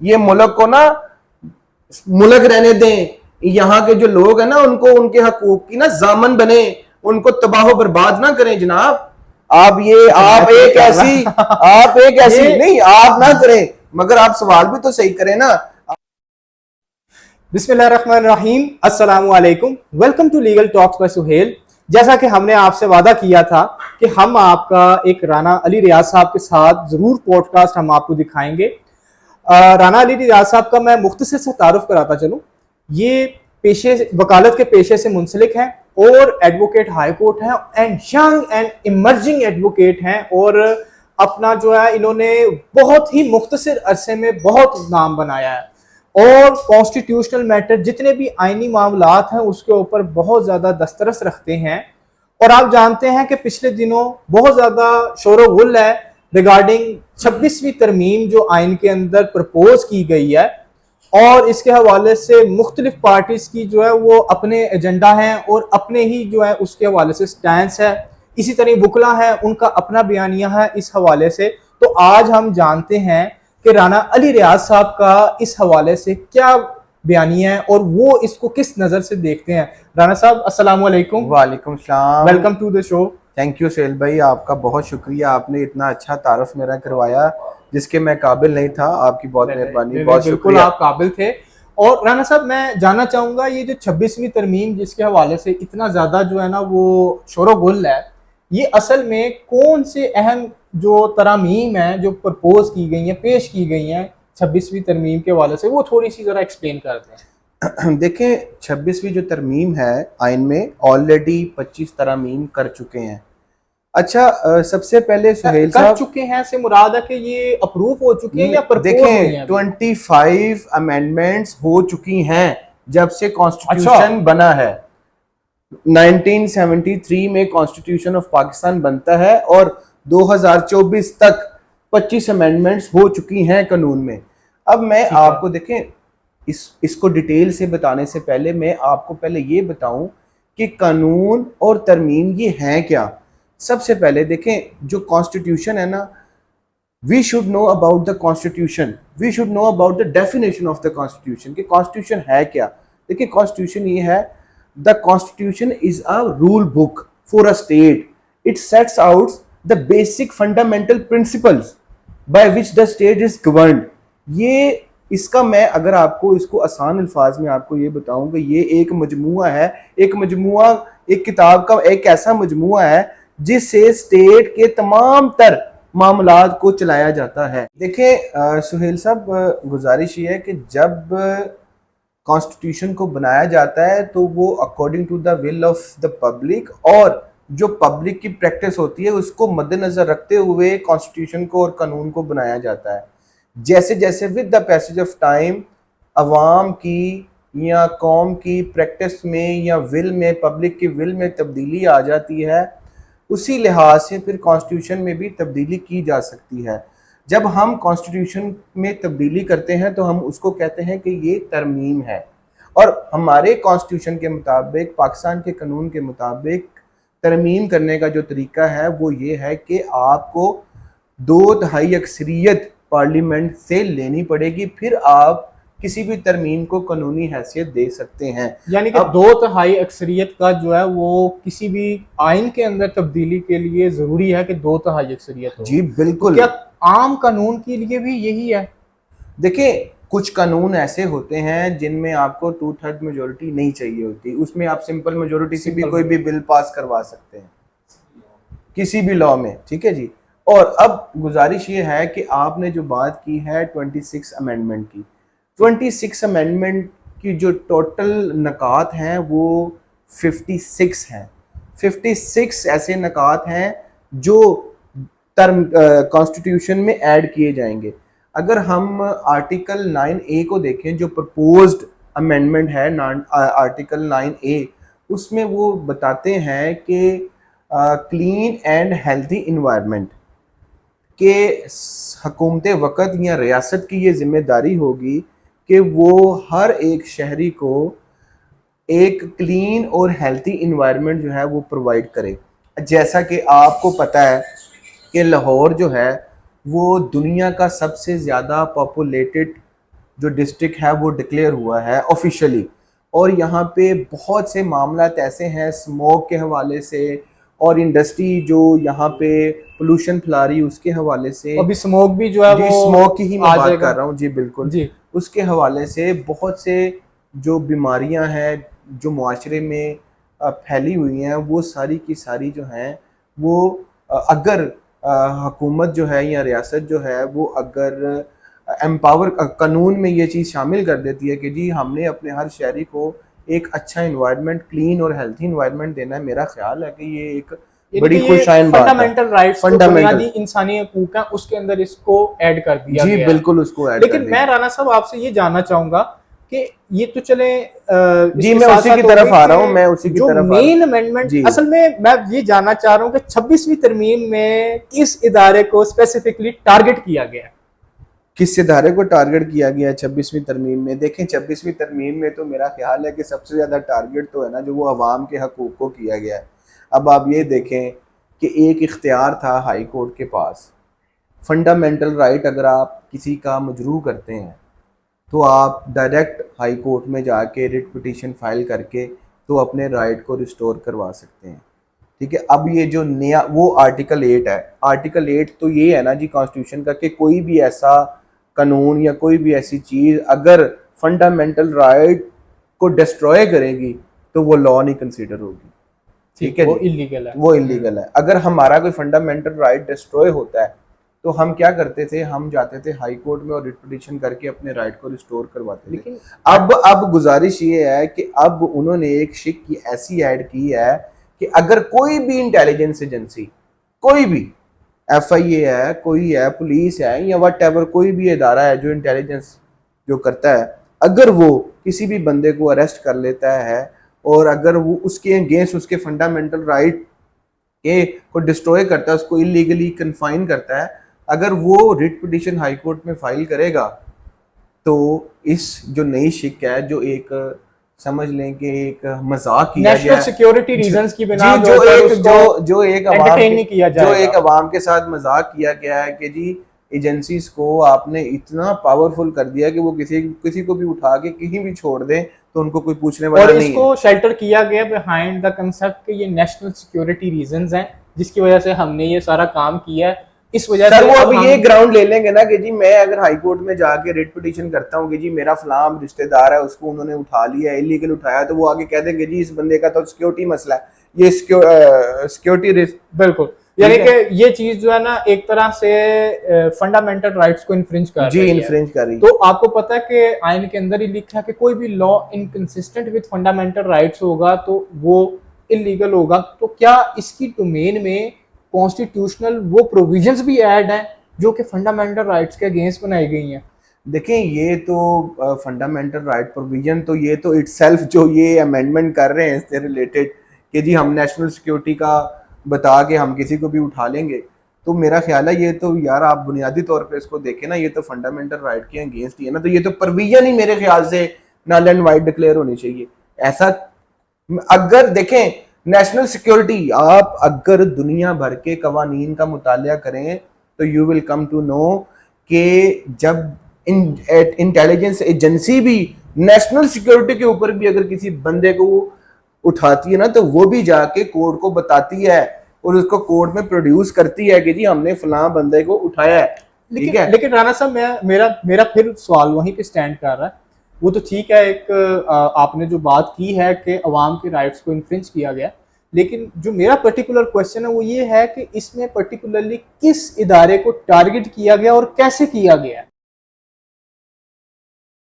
ये मुल्क को ना मुल्क रहने दें, यहाँ के जो लोग हैं ना उनको उनके हकूक की ना जामन बने, उनको तबाह बर्बाद ना करें जनाब। आप एक ऐसी नहीं, आप ना करें, मगर आप सवाल भी तो सही करें ना। बिस्मिल्लाहिर्रहमानिर्रहीम, अस्सलाम वालेकुम, welcome to legal talks by Suhail. जैसा कि हमने आपसे वादा किया था कि हम आपका एक राना अली रियाज साहब के साथ ज़रूर पॉडकास्ट हम आपको दिखाएंगे। राना अली रियाज साहब का मैं मुख्तसर से तारुफ कराता चलूँ। ये पेशे वकालत के पेशे से मुंसलिक हैं और एडवोकेट हाई कोर्ट हैं and young and emerging advocate हैं, और अपना जो है इन्होंने बहुत ही मुख्तसर अरसे में बहुत नाम बनाया है और कॉन्स्टिट्यूशनल मैटर जितने भी आईनी मामलात हैं उसके ऊपर बहुत ज़्यादा दस्तरस रखते हैं। और आप जानते हैं कि पिछले दिनों बहुत ज़्यादा शोर गुल है रिगार्डिंग 26वीं तरमीम जो आइन के अंदर प्रपोज की गई है, और इसके हवाले से मुख्तलिफ पार्टीज की जो है वो अपने एजेंडा हैं और अपने ही जो है उसके हवाले से स्टैंस है। इसी तरह वकला है, उनका अपना बयानिया है इस हवाले से। तो आज हम जानते हैं कि राना अली रियाज साहब का इस हवाले से क्या बयानिया है और वो इसको किस नज़र से देखते हैं। राना साहब अस्सलाम वालेकुम। वालेकुम सलाम, welcome to the show. Thank you Suhail भाई, आपका बहुत शुक्रिया, आपने इतना अच्छा तारुफ मेरा करवाया जिसके मैं काबिल नहीं था। आपकी बहुत मेहरबानी, बहुत शुक्रिया। आप काबिल थे। और राना साहब मैं जानना चाहूँगा ये जो 26वीं तरमीम जिसके हवाले से इतना ज़्यादा जो है ना वो शोर गुल है, ये असल में कौन से अहम जो तरामीम है जो प्रपोज की गई हैं, पेश की गई हैं 26वीं तरमीम के हवाले से, वो थोड़ी सी ज़रा एक्सप्लेन कर दें। देखें, 26वीं जो तरमीम है आइन में ऑलरेडी 25 तरामीम कर चुके हैं। अच्छा, सबसे पहले सुहेल साहब, कर चुके हैं से मुराद है कि ये अप्रूव हो चुके हैं या प्रपोज हुई हैं? 25 अमेंडमेंट्स हो चुकी हैं जब से कॉन्स्टिट्यूशन बना है। 1973 में कॉन्स्टिट्यूशन ऑफ पाकिस्तान बनता है और 2024 तक 25 अमेंडमेंट्स हो चुकी हैं कानून में। अब मैं आपको देखें इसको डिटेल से बताने से पहले मैं आपको पहले ये बताऊं कि कानून और तरमीम ये हैं क्या। सबसे पहले देखें, जो कॉन्स्टिट्यूशन है ना, we should know about the constitution, we should know about the definition of the constitution कि कॉन्स्टिट्यूशन है क्या। देखिए, कॉन्स्टिट्यूशन ये है, the constitution is a rule book for a state, it sets out the basic fundamental principles by which the state is governed. ये इसका मैं अगर आपको इसको आसान अल्फाज में आपको ये बताऊं कि ये एक मजमुआ है, एक किताब का एक ऐसा मजमुआ है जिससे स्टेट के तमाम तर मामलात को चलाया जाता है। देखें सुहेल साहब, गुजारिश ये है कि जब कॉन्स्टिट्यूशन को बनाया जाता है तो वो according to the will of the public और जो पब्लिक की प्रैक्टिस होती है उसको मद्देनजर रखते हुए कॉन्स्टिट्यूशन को और कानून को बनाया जाता है। जैसे जैसे with the passage of time अवाम की या कौम की प्रैक्टिस में या विल में, पब्लिक की विल में तब्दीली आ जाती है, उसी लिहाज से फिर कॉन्स्टिट्यूशन में भी तब्दीली की जा सकती है। जब हम कॉन्स्टिट्यूशन में तब्दीली करते हैं तो हम उसको कहते हैं कि ये तरमीम है। और हमारे कॉन्स्टिट्यूशन के मुताबिक, पाकिस्तान के कानून के मुताबिक तरमीम करने का जो तरीका है वो ये है कि आपको 2/3 अक्सरियत पार्लियामेंट से लेनी पड़ेगी, फिर आप किसी भी तरमीम को कानूनी हैसियत दे सकते हैं। यानी कि 2/3 अक्सरियत का जो है वो किसी भी आइन के अंदर तब्दीली के लिए जरूरी है कि 2/3 अक्सरियत हो। जी बिल्कुल। तो क्या आम कानून के लिए भी यही है? देखिए, कुछ कानून ऐसे होते हैं जिनमें आपको 2/3 मेजोरिटी नहीं चाहिए होती, उसमें आप सिंपल मेजोरिटी से भी कोई भी बिल पास करवा सकते हैं किसी भी लॉ में, ठीक है जी। और अब गुजारिश ये है कि आपने जो बात की है 26 अमेंडमेंट की, 26 अमेंडमेंट की जो टोटल नकात हैं वो 56 हैं। 56 ऐसे नकात हैं जो टर्म कॉन्स्टिट्यूशन में ऐड किए जाएंगे। अगर हम आर्टिकल 9A को देखें जो प्रपोज्ड अमेंडमेंट है, आर्टिकल 9A, उसमें वो बताते हैं कि क्लीन एंड हेल्थी इन्वायरमेंट के हुकूमत वक़्त या रियासत की ये जिम्मेदारी होगी कि वो हर एक शहरी को एक क्लीन और हेल्थी इन्वायरमेंट जो है वो प्रोवाइड करे। जैसा कि आपको पता है कि लाहौर जो है वो दुनिया का सबसे ज़्यादा पॉपुलेटेड जो डिस्ट्रिक्ट है वो डिक्लेयर हुआ है ऑफिशियली। और यहाँ पे बहुत से मामला ऐसे हैं स्मोक के हवाले से और इंडस्ट्री जो यहाँ पे पोल्यूशन फैला रही है उसके हवाले से। अभी स्मोक भी जो है जी, वो स्मोक की ही मैं आ बात जाएगा। कर रहा हूँ जी, बिल्कुल जी उसके हवाले से बहुत से जो बीमारियां हैं जो मुआशरे में फैली हुई हैं वो सारी की सारी जो हैं वो अगर हुकूमत जो है या रियासत जो है वो अगर एम्पावर कानून में ये चीज़ शामिल कर देती है कि जी हमने अपने हर शहरी को एक अच्छा इन्वायरमेंट, क्लीन और हेल्थी इन्वायरमेंट देना है, मेरा ख्याल है कि ये एक बड़ी खुशाइन बात है। फंडामेंटल राइट्स, बुनियादी इंसानी हकूक हैं, उसके अंदर इसको ऐड कर दिया जी गया बिल्कुल उसको ऐड कर लेकिन दिया। मैं राना साहब आपसे ये जानना चाहूंगा कि ये तो चले जी मैं उसी की तरफ आ रहा हूँ, मैं उसी की तरफ आ रहा हूँ। मेन अमेंडमेंट असल में मैं ये जानना चाह रहा हूँ कि 26वीं तरमीम में किस इदारे को स्पेसिफिकली टारगेट किया गया है? किस इदारे को टारगेट किया गया है 26वीं तरमीम में? देखें 26वीं तरमीम में तो मेरा ख्याल है कि सबसे ज़्यादा टारगेट तो है ना जो वो अवाम के हकूक़ को किया गया है। अब आप ये देखें कि एक इख्तियार था हाई कोर्ट के पास, फंडामेंटल राइट अगर आप किसी का मजरू करते हैं तो आप डायरेक्ट हाई कोर्ट में जाके रिट पिटीशन फाइल करके तो अपने राइट को रिस्टोर करवा सकते हैं। ठीक है, अब ये जो नया वो आर्टिकल 8 है, आर्टिकल 8 तो ये है ना जी कॉन्स्टिट्यूशन का कि कोई भी ऐसा कानून या कोई भी ऐसी चीज़ अगर फंडामेंटल राइट को डिस्ट्रॉय करेगी तो वो लॉ नहीं कंसीडर होगी। ठीक है, वो इलीगल है, वो इलीगल है। अगर हमारा कोई फंडामेंटल राइट डिस्ट्रॉय होता है तो हम क्या करते थे, हम जाते थे हाई कोर्ट में और रिट पिटीशन करके अपने राइट को रिस्टोर करवाते थे। अब गुजारिश ये है कि अब उन्होंने एक शिक की ऐसी ऐड की है कि अगर कोई भी इंटेलिजेंस एजेंसी, कोई भी FIA है, कोई है, पुलिस है या वट एवर कोई भी इदारा है जो इंटेलिजेंस जो करता है, अगर वो किसी भी बंदे को अरेस्ट कर लेता है और अगर वो उसके अगेंस्ट उसके फंडामेंटल राइट के को डिस्ट्रॉय करता है, उसको इलीगली कन्फाइन करता है, अगर वो रिट पिटीशन हाई कोर्ट में फाइल करेगा तो इस जो नई शिक है जो एक समझ लें कि एक मजाक किया गया है सिक्योरिटी रीजंस की बिना जो एक अवाम के साथ मजाक किया गया है कि जी एजेंसीज को आपने इतना पावरफुल कर दिया कि वो किसी को भी उठा के कहीं भी छोड़ दें तो उनको कोई पूछने वाला नहीं है। इसको शेल्टर किया गया बिहाइंड द कंसेप्ट कि ये नेशनल सिक्योरिटी रीजंस हैं जिसकी वजह से हमने ये सारा काम किया है। इस वजह से वो अब ये ग्राउंड ले लेंगे ना कि जी मैं अगर हाई कोर्ट में जाके रिट पिटीशन करता हूँ कि जी मेरा फलाम रिश्तेदार है उसको उन्होंने उठा लिया, इलीगल उठाया, तो वो आगे कह देंगे जी इस बंदे का तो सिक्योरिटी मसला है, ये सिक्योरिटी रिस्क। बिल्कुल, यानी कि ये चीज जो है ना एक तरह से फंडामेंटल राइट्स को इन्फ्रिंज कर रही है। इन्फ्रिंज कर रही है। तो आपको पता है कि आइन के अंदर ही लिखा है कि कोई भी law inconsistent with fundamental rights होगा तो वो इलीगल होगा। तो क्या इसकी डोमेन में कॉन्स्टिट्यूशनल वो प्रोविजंस भी ऐड हैं जो कि फंडामेंटल राइट्स के अगेंस्ट बनाई गई हैं? देखें ये तो फंडामेंटल राइट प्रोविजन तो ये तो इटसेल्फ जो ये अमेंडमेंट कर रहे हैं इससे रिलेटेड कि जी हम नेशनल सिक्योरिटी का बता के हम किसी को भी उठा लेंगे, तो मेरा ख्याल है ये तो यार आप बुनियादी तौर पे इसको देखें ना, ये तो फंडामेंटल राइट के अगेंस्ट ही है ना, तो ये तो प्रोविजन ही मेरे ख्याल से नल एंड वाइड डिक्लेयर होनी चाहिए। ऐसा अगर देखें नेशनल सिक्योरिटी, आप अगर दुनिया भर के कवानीन का मुतालिया करें तो you will come to know कि जब इंटेलिजेंस एजेंसी भी नेशनल सिक्योरिटी के ऊपर भी अगर किसी बंदे को उठाती है ना तो वो भी जाके कोर्ट को बताती है और उसको कोर्ट में प्रोड्यूस करती है कि जी हमने फलां बंदे को उठाया है। ठीक है, लेकिन राणा साहब मेरा फिर सवाल वहीं पे स्टैंड कर रहा है। वो तो ठीक है, एक आपने जो बात की है कि अवाम के राइट्स को इन्फ्रिंज किया गया, लेकिन जो मेरा पर्टिकुलर क्वेश्चन है वो ये है कि इसमें पर्टिकुलरली किस इदारे को टारगेट किया गया और कैसे किया गया?